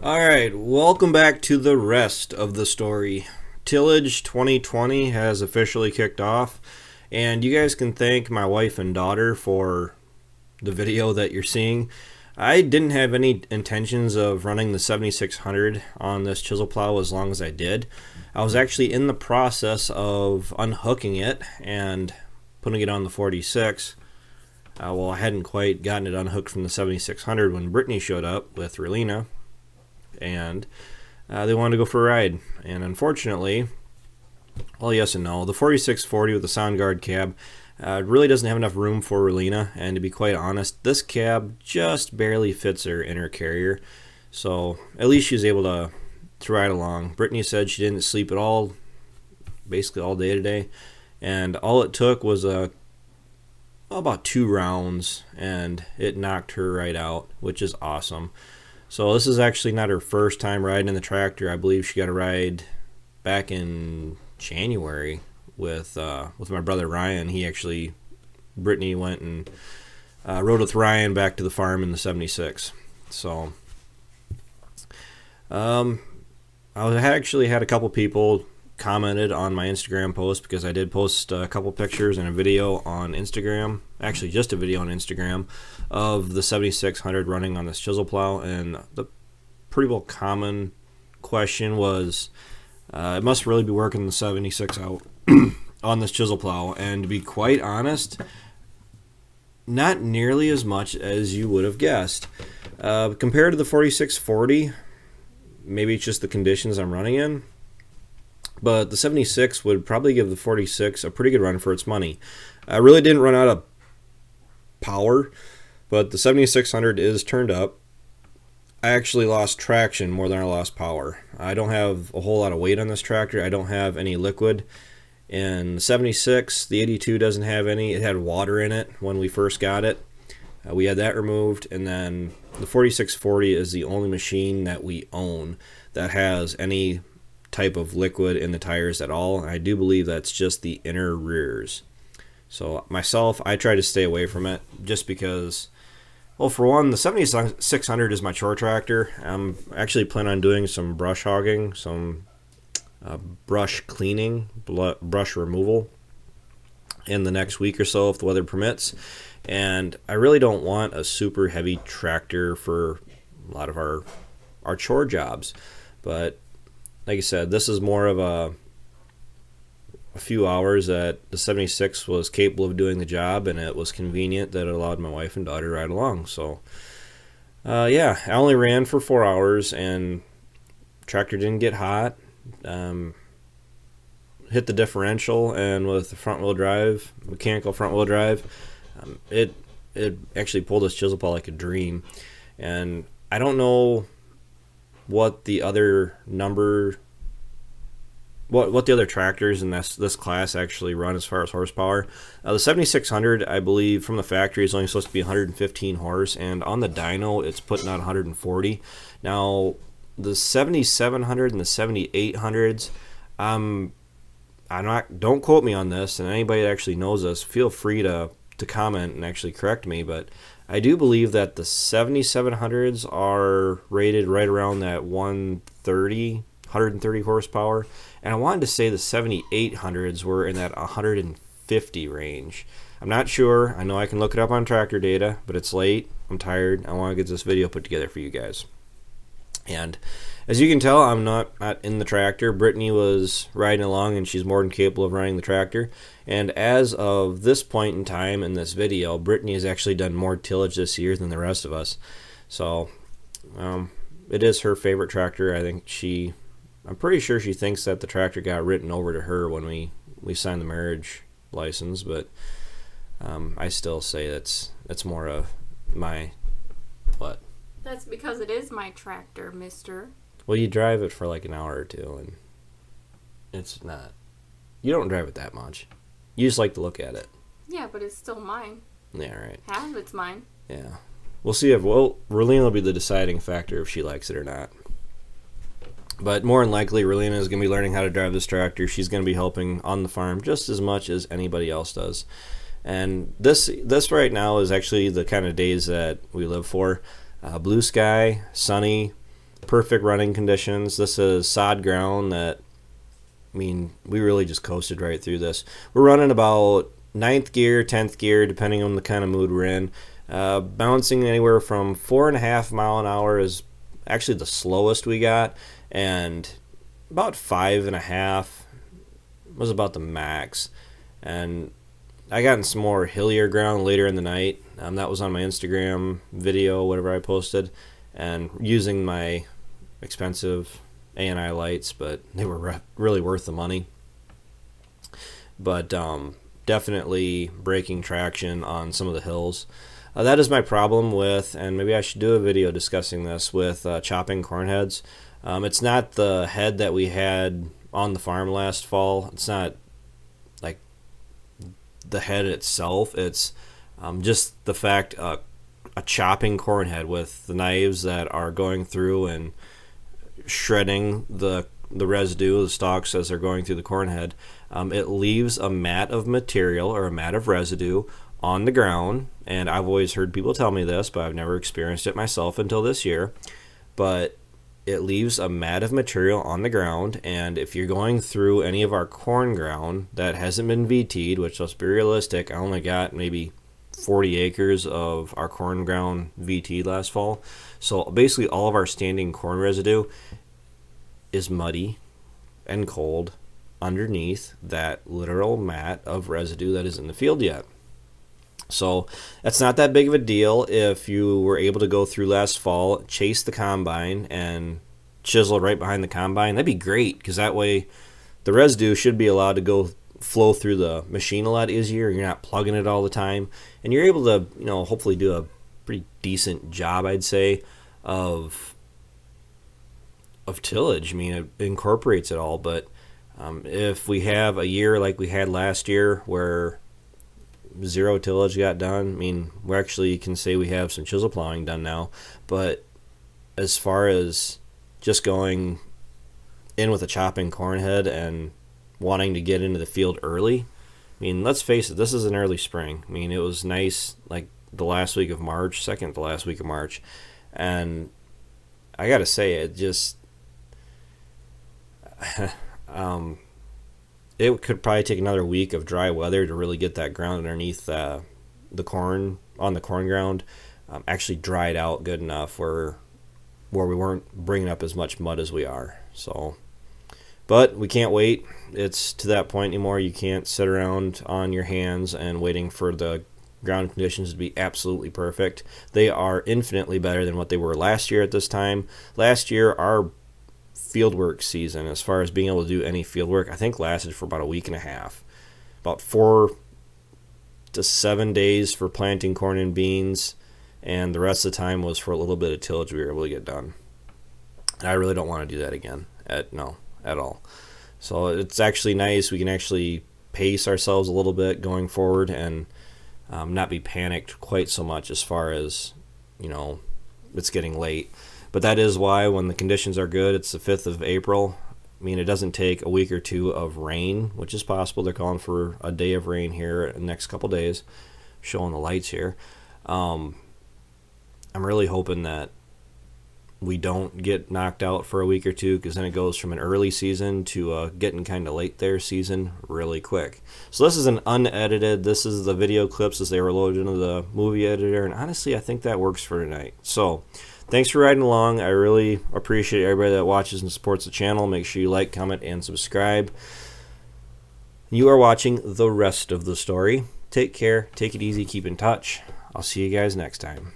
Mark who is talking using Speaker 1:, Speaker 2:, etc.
Speaker 1: Alright, welcome back to the rest of the story. Tillage 2020 has officially kicked off, and you guys can thank my wife and daughter for the video that you're seeing. I didn't have any intentions of running the 7600 on this chisel plow as long as I did. I was actually in the process of unhooking it and putting it on the 46. Well, I hadn't quite gotten it unhooked from the 7600 when Brittany showed up with Relina, and they wanted to go for a ride. And unfortunately, well, yes and no, the 4640 with the Soundguard cab really doesn't have enough room for Relina, and to be quite honest, this cab just barely fits her inner carrier. So at least she was able to ride along. Brittany said she didn't sleep at all, basically all day today, and all it took was about 2 rounds, and it knocked her right out, which is awesome. So this is actually not her first time riding in the tractor. I believe she got a ride back in January with my brother Ryan. Brittany went and rode with Ryan back to the farm in the 76. So I actually had a couple people commented on my Instagram post, because I did post a couple pictures and a video on Instagram, actually just a video on Instagram, of the 7600 running on this chisel plow. And the pretty well common question was, it must really be working the 76 out on this chisel plow. And to be quite honest, not nearly as much as you would have guessed. Compared to the 4640, maybe it's just the conditions I'm running in, but the 76 would probably give the 46 a pretty good run for its money. I really didn't run out of power, but the 7600 is turned up. I actually lost traction more than I lost power. I don't have a whole lot of weight on this tractor. I don't have any liquid. In the 76, the 82 doesn't have any. It had water in it when we first got it. We had that removed, and then the 4640 is the only machine that we own that has any type of liquid in the tires at all. I do believe that's just the inner rears. So myself, I try to stay away from it, just because, well, for one, the 7600 is my chore tractor. I'm actually planning on doing some brush hogging, some brush cleaning, brush removal in the next week or so if the weather permits. And I really don't want a super heavy tractor for a lot of our chore jobs. But like I said, this is more of a few hours that the 76 was capable of doing the job, and it was convenient that it allowed my wife and daughter to ride along. So yeah, I only ran for 4 hours, and tractor didn't get hot. Hit the differential, and with the front wheel drive, mechanical front wheel drive, it actually pulled this chisel plow like a dream. And I don't know what the other what the other tractors in this class actually run as far as horsepower. The 7600, I believe, from the factory is only supposed to be 115 horse, and on the dyno it's putting out 140. Now the 7700 and the 7800s, don't quote me on this, and anybody that actually knows this, feel free to comment and actually correct me, but I do believe that the 7700s are rated right around that 130 horsepower, and I wanted to say the 7800s were in that 150 range. I'm not sure. I know I can look it up on tractor data, but it's late. I'm tired. I want to get this video put together for you guys. And as you can tell, I'm not in the tractor. Brittany was riding along, and she's more than capable of running the tractor. And as of this point in time in this video, Brittany has actually done more tillage this year than the rest of us. So it is her favorite tractor. I'm pretty sure she thinks that the tractor got written over to her when we signed the marriage license, but I still say that's more of my what?
Speaker 2: That's because it is my tractor, mister.
Speaker 1: Well, you drive it for like an hour or two, and it's not. You don't drive it that much. You just like to look at it.
Speaker 2: Yeah, but it's still mine.
Speaker 1: Yeah, right.
Speaker 2: Half of it's mine.
Speaker 1: Yeah. We'll see if, Relina will be the deciding factor if she likes it or not. But more than likely, Relina is going to be learning how to drive this tractor. She's going to be helping on the farm just as much as anybody else does. And this right now is actually the kind of days that we live for. Blue sky, sunny, perfect running conditions. This is sod ground that, I mean, we really just coasted right through this. We're running about 9th gear, 10th gear, depending on the kind of mood we're in. Bouncing anywhere from 4.5 mile an hour is actually the slowest we got, and about 5.5 was about the max. And I got in some more hillier ground later in the night. That was on my Instagram video, whatever I posted, and using my expensive A&I lights, but they were really worth the money. But definitely breaking traction on some of the hills. That is my problem with, and maybe I should do a video discussing this, with chopping corn heads. It's not the head that we had on the farm last fall. It's not like the head itself. It's just the fact a chopping corn head with the knives that are going through and shredding the residue, the stalks as they're going through the corn head. It leaves a mat of material or a mat of residue on the ground, and I've always heard people tell me this, but I've never experienced it myself until this year. But it leaves a mat of material on the ground, and if you're going through any of our corn ground that hasn't been VT'd, which, let's be realistic, I only got maybe 40 acres of our corn ground VT'd last fall. So basically all of our standing corn residue is muddy and cold underneath that literal mat of residue that is in the field yet. So that's not that big of a deal. If you were able to go through last fall, chase the combine and chisel right behind the combine, that'd be great, because that way the residue should be allowed to flow through the machine a lot easier. You're not plugging it all the time, and you're able to, hopefully do a pretty decent job, I'd say, of tillage. I mean, it incorporates it all. But if we have a year like we had last year where zero tillage got done, I mean, we actually can say we have some chisel plowing done now. But as far as just going in with a chopping corn head and wanting to get into the field early, I mean, let's face it, this is an early spring. I mean, it was nice like the last week of March, second to last week of March, and I gotta say, it just it could probably take another week of dry weather to really get that ground underneath the corn, on the corn ground, actually dried out good enough where we weren't bringing up as much mud as we are. So, but we can't wait. It's to that point anymore. You can't sit around on your hands and waiting for the ground conditions to be absolutely perfect. They are infinitely better than what they were last year at this time. Last year, our fieldwork season, as far as being able to do any fieldwork, I think lasted for about a week and a half. About 4 to 7 days for planting corn and beans, and the rest of the time was for a little bit of tillage we were able to get done. And I really don't want to do that again at all. So it's actually nice. We can actually pace ourselves a little bit going forward and not be panicked quite so much as far as, it's getting late. But that is why when the conditions are good, it's the 5th of April. I mean, it doesn't take a week or two of rain, which is possible. They're calling for a day of rain here in the next couple days, showing the lights here. I'm really hoping that we don't get knocked out for a week or two, because then it goes from an early season to getting kind of late there season really quick. So this is an unedited. This is the video clips as they were loaded into the movie editor, and honestly, I think that works for tonight. So thanks for riding along. I really appreciate everybody that watches and supports the channel. Make sure you like, comment, and subscribe. You are watching The Rest of the Story. Take care. Take it easy. Keep in touch. I'll see you guys next time.